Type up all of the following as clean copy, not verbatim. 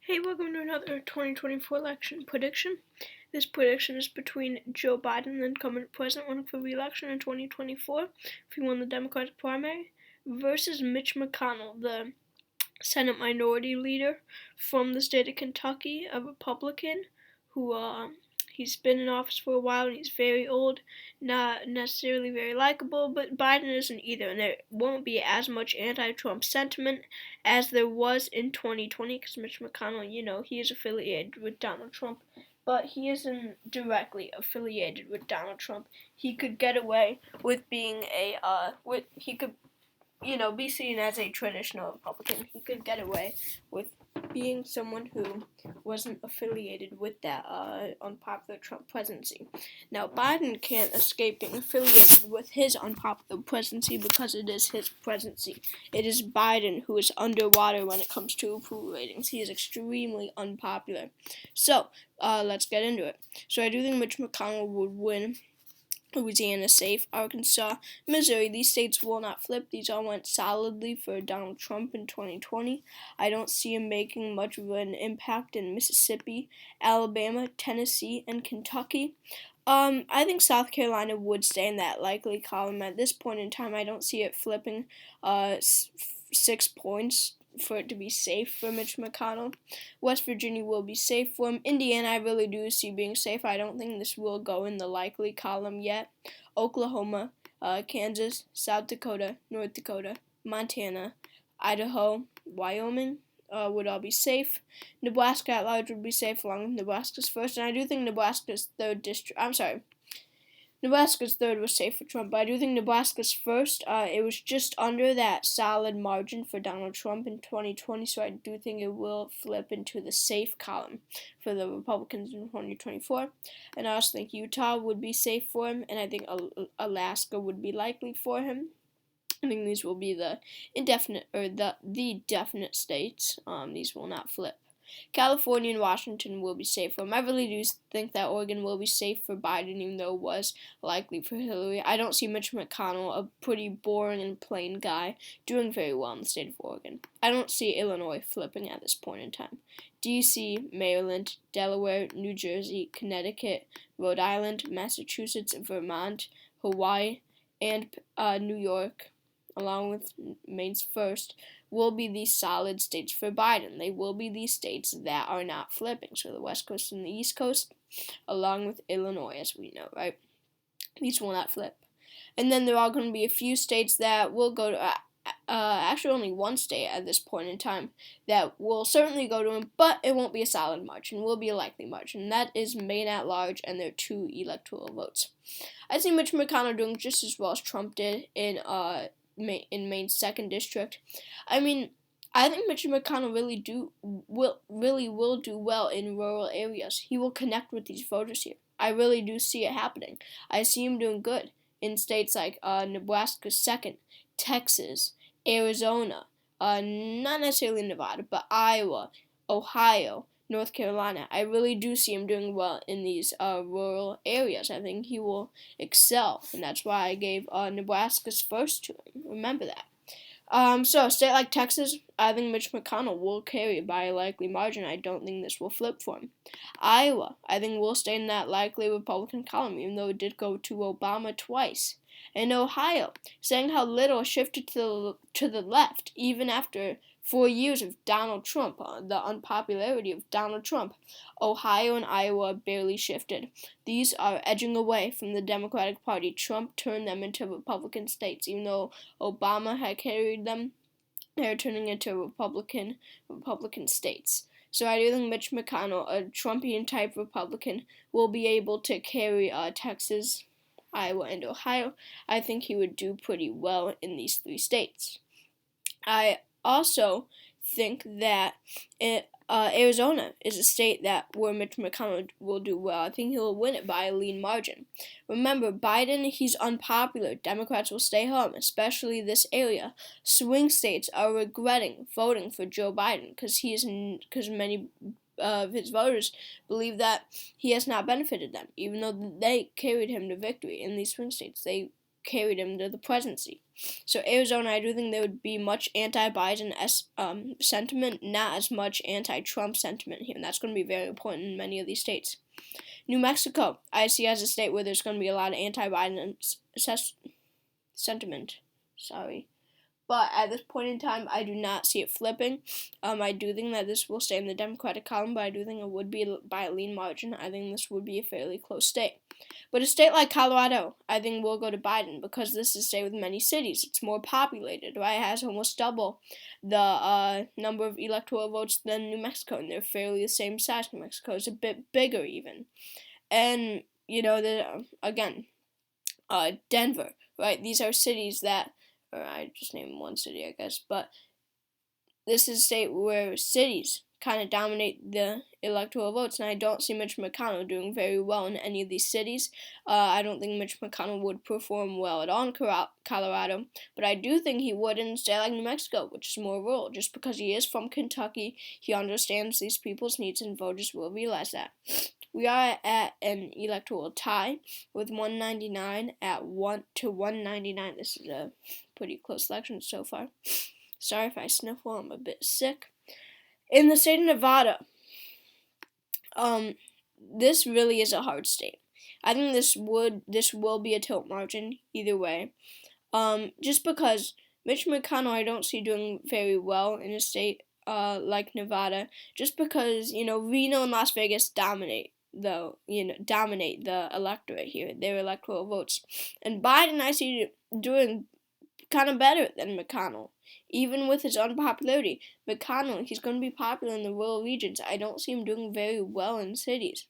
Hey, welcome to another 2024 election prediction. This prediction is between Joe Biden, the incumbent president running for re-election in 2024, if he won the Democratic primary, versus Mitch McConnell, the Senate Minority Leader from the state of Kentucky, a Republican who he's been in office for a while and he's very old, not necessarily very likable, but Biden isn't either, and there won't be as much anti-Trump sentiment as there was in 2020 because Mitch McConnell, he is affiliated with Donald Trump, but he isn't directly affiliated with Donald Trump. He could get away with being he could be seen as a traditional Republican. He could get away with being someone who wasn't affiliated with that unpopular Trump presidency. Now, Biden can't escape being affiliated with his unpopular presidency because it is his presidency. It is Biden who is underwater when it comes to approval ratings. He is extremely unpopular. So, let's get into it. So, I do think Mitch McConnell would win Louisiana safe, Arkansas, Missouri. These states will not flip. These all went solidly for Donald Trump in 2020. I don't see him making much of an impact in Mississippi, Alabama, Tennessee, and Kentucky. I think South Carolina would stay in that likely column. At this point in time, I don't see it flipping 6 points for it to be safe for Mitch McConnell. West Virginia will be safe for him. Indiana, I really do see being safe. I don't think this will go in the likely column yet. Oklahoma, Kansas, South Dakota, North Dakota, Montana, Idaho, Wyoming would all be safe. Nebraska at large would be safe along with Nebraska's first, and I do think Nebraska's third was safe for Trump, but I do think Nebraska's first, it was just under that solid margin for Donald Trump in 2020, so I do think it will flip into the safe column for the Republicans in 2024. And I also think Utah would be safe for him, and I think Alaska would be likely for him. I think these will be the definite states. These will not flip. California and Washington will be safe for him. I really do think that Oregon will be safe for Biden, even though it was likely for Hillary. I don't see Mitch McConnell, a pretty boring and plain guy, doing very well in the state of Oregon. I don't see Illinois flipping at this point in time. D.C., Maryland, Delaware, New Jersey, Connecticut, Rhode Island, Massachusetts, Vermont, Hawaii, and New York, along with Maine's first, will be the solid states for Biden. They will be the states that are not flipping. So the West Coast and the East Coast, along with Illinois, as we know, right? These will not flip. And then there are going to be a few states that will go to, actually only one state at this point in time that will certainly go to him, but it won't be a solid margin. It will be a likely margin. And that is Maine at large and their 2 electoral votes. I see Mitch McConnell doing just as well as Trump did in Maine's 2nd district. I mean, I think Mitch McConnell will do well in rural areas. He will connect with these voters here. I really do see it happening. I see him doing good in states like Nebraska's 2nd, Texas, Arizona, not necessarily Nevada, but Iowa, Ohio, North Carolina. I really do see him doing well in these rural areas. I think he will excel, and that's why I gave Nebraska's first to him. Remember that. So a state like Texas, I think Mitch McConnell will carry by a likely margin. I don't think this will flip for him. Iowa, I think will stay in that likely Republican column, even though it did go to Obama twice. And Ohio, saying how little shifted to the left, even after 4 years of Donald Trump, the unpopularity of Donald Trump. Ohio and Iowa barely shifted. These are edging away from the Democratic Party. Trump turned them into Republican states. Even though Obama had carried them, they're turning into Republican states. So I do think Mitch McConnell, a Trumpian-type Republican, will be able to carry Texas, Iowa, and Ohio. I think he would do pretty well in these 3 states. I also think that Arizona is a state where Mitch McConnell will do well. I think he'll win it by a lean margin. Remember, Biden, he's unpopular. Democrats will stay home, especially this area. Swing states are regretting voting for Joe Biden because many of his voters believe that he has not benefited them, even though they carried him to victory in these swing states. They carried him to the presidency. So Arizona, I do think there would be much anti-Biden sentiment, not as much anti-Trump sentiment here, and that's going to be very important in many of these states. New Mexico, I see as a state where there's going to be a lot of anti-Biden sentiment. But at this point in time, I do not see it flipping. I do think that this will stay in the Democratic column, but I do think it would be by a lean margin. I think this would be a fairly close state. But a state like Colorado, I think will go to Biden because this is a state with many cities. It's more populated, right? It has almost double the number of electoral votes than New Mexico, and they're fairly the same size. New Mexico is a bit bigger even. And, Denver, right? These are cities that, or I just named one city, I guess, but this is a state where cities kind of dominate the electoral votes, and I don't see Mitch McConnell doing very well in any of these cities. I don't think Mitch McConnell would perform well at all in Colorado, but I do think he would in a state like New Mexico, which is more rural. Just because he is from Kentucky, he understands these people's needs, and voters will realize that. We are at an electoral tie with 199 at 1-199. This is a pretty close election so far. Sorry if I sniffle, I'm a bit sick. In the state of Nevada, this really is a hard state. I think this will be a tilt margin either way. Just because Mitch McConnell I don't see doing very well in a state like Nevada, just because Reno and Las Vegas dominate the electorate here, their electoral votes, and Biden I see doing kind of better than McConnell. Even with his unpopularity, McConnell, he's going to be popular in the rural regions. I don't see him doing very well in cities.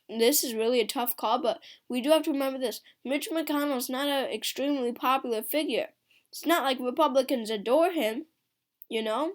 This is really a tough call, but we do have to remember this. Mitch McConnell is not an extremely popular figure. It's not like Republicans adore him, and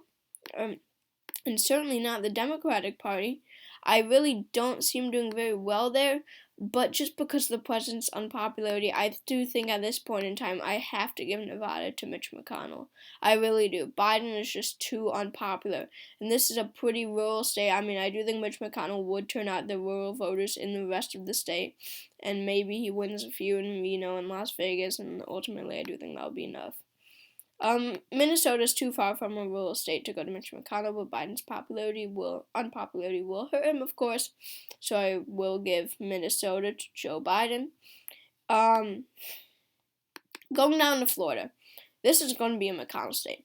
certainly not the Democratic Party. I really don't see him doing very well there, but just because of the president's unpopularity, I do think at this point in time I have to give Nevada to Mitch McConnell. I really do. Biden is just too unpopular, and this is a pretty rural state. I mean, I do think Mitch McConnell would turn out the rural voters in the rest of the state, and maybe he wins a few in Reno and Las Vegas, and ultimately I do think that'll be enough. Minnesota's too far from a rural state to go to Mitch McConnell, but Biden's unpopularity will hurt him, of course. So I will give Minnesota to Joe Biden. Going down to Florida, this is going to be a McConnell state.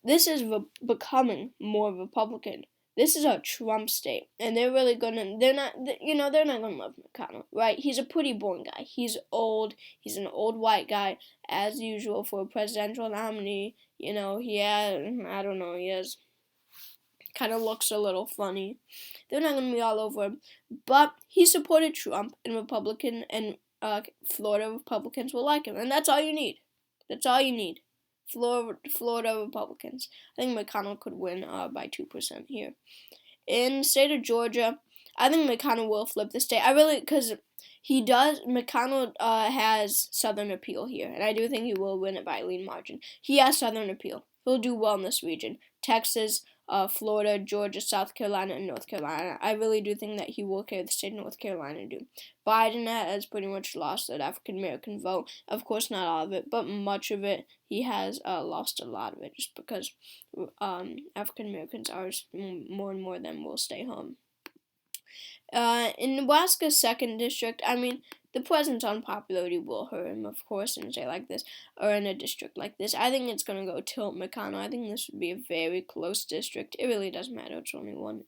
This is becoming more Republican. This is a Trump state, and they're not gonna love McConnell, right? He's a pretty boring guy. He's old. He's an old white guy, as usual for a presidential nominee. He kind of looks a little funny. They're not gonna be all over him, but he supported Trump, and Florida Republicans will like him, and that's all you need. That's all you need. Florida Republicans. I think McConnell could win by 2% here. In the state of Georgia, I think McConnell will flip the state. Because he does. McConnell has Southern appeal here, and I do think he will win it by a lean margin. He has Southern appeal. He'll do well in this region. Texas, Florida, Georgia, South Carolina, and North Carolina. I really do think that he will carry the state of North Carolina too. Biden has pretty much lost that African American vote. Of course, not all of it, but much of it. He has lost a lot of it just because African Americans are more and more of them will stay home. In Nebraska's 2nd district, the president's unpopularity will hurt him, of course, in a state like this, or in a district like this. I think it's going to go tilt McConnell. I think this would be a very close district. It really doesn't matter. It's only one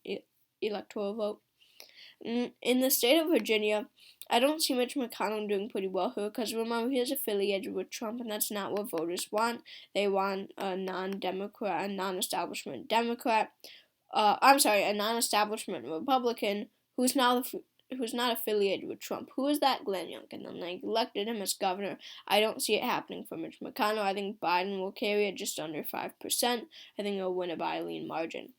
electoral vote. In the state of Virginia, I don't see Mitch McConnell doing pretty well here, because remember, he is affiliated with Trump, and that's not what voters want. They want a non-Democrat, a non-establishment Democrat. A non-establishment Republican who's not affiliated with Trump. Who is that? Glenn Youngkin. And they elected him as governor. I don't see it happening for Mitch McConnell. I think Biden will carry it just under 5%. I think he'll win it by a lean margin.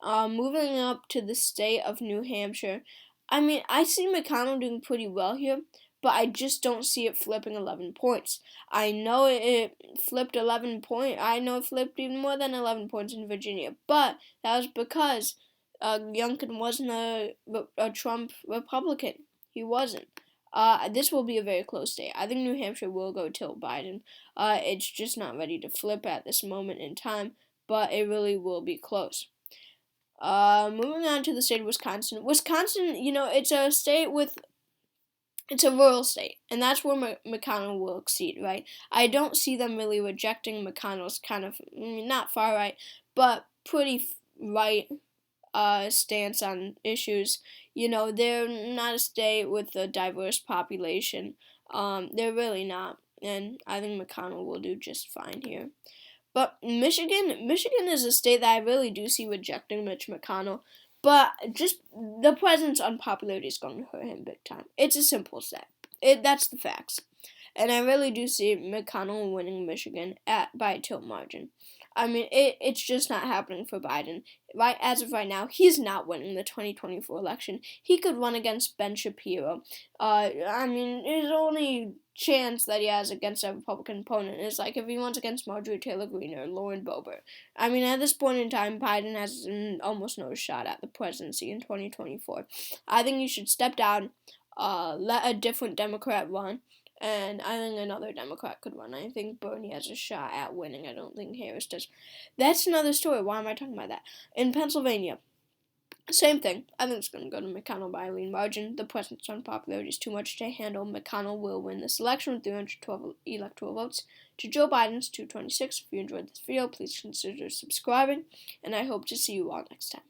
Moving up to the state of New Hampshire, I see McConnell doing pretty well here, but I just don't see it flipping 11 points. I know it flipped 11 points. I know it flipped even more than 11 points in Virginia, but that was because Youngkin wasn't a Trump Republican. He wasn't. This will be a very close state. I think New Hampshire will go till Biden. It's just not ready to flip at this moment in time, but it really will be close. Moving on to the state of Wisconsin. Wisconsin, it's a state it's a rural state, and that's where McConnell will exceed, right? I don't see them really rejecting McConnell's kind of, not far right, but pretty right stance on issues. They're not a state with a diverse population. They're really not, and I think McConnell will do just fine here. But Michigan is a state that I really do see rejecting Mitch McConnell. But just the president's unpopularity is going to hurt him big time. It's a simple step. That's the facts. And I really do see McConnell winning Michigan by a tilt margin. I mean, it's just not happening for Biden. Right as of right now, he's not winning the 2024 election. He could run against Ben Shapiro. His only chance that he has against a Republican opponent is like if he runs against Marjorie Taylor Greene or Lauren Boebert. I mean, at this point in time, Biden has almost no shot at the presidency in 2024. I think he should step down, let a different Democrat run, and I think another Democrat could run. I think Bernie has a shot at winning. I don't think Harris does. That's another story. Why am I talking about that? In Pennsylvania, same thing. I think it's going to go to McConnell by a lean margin. The president's unpopularity is too much to handle. McConnell will win this election with 312 electoral votes to Joe Biden's 226. If you enjoyed this video, please consider subscribing, and I hope to see you all next time.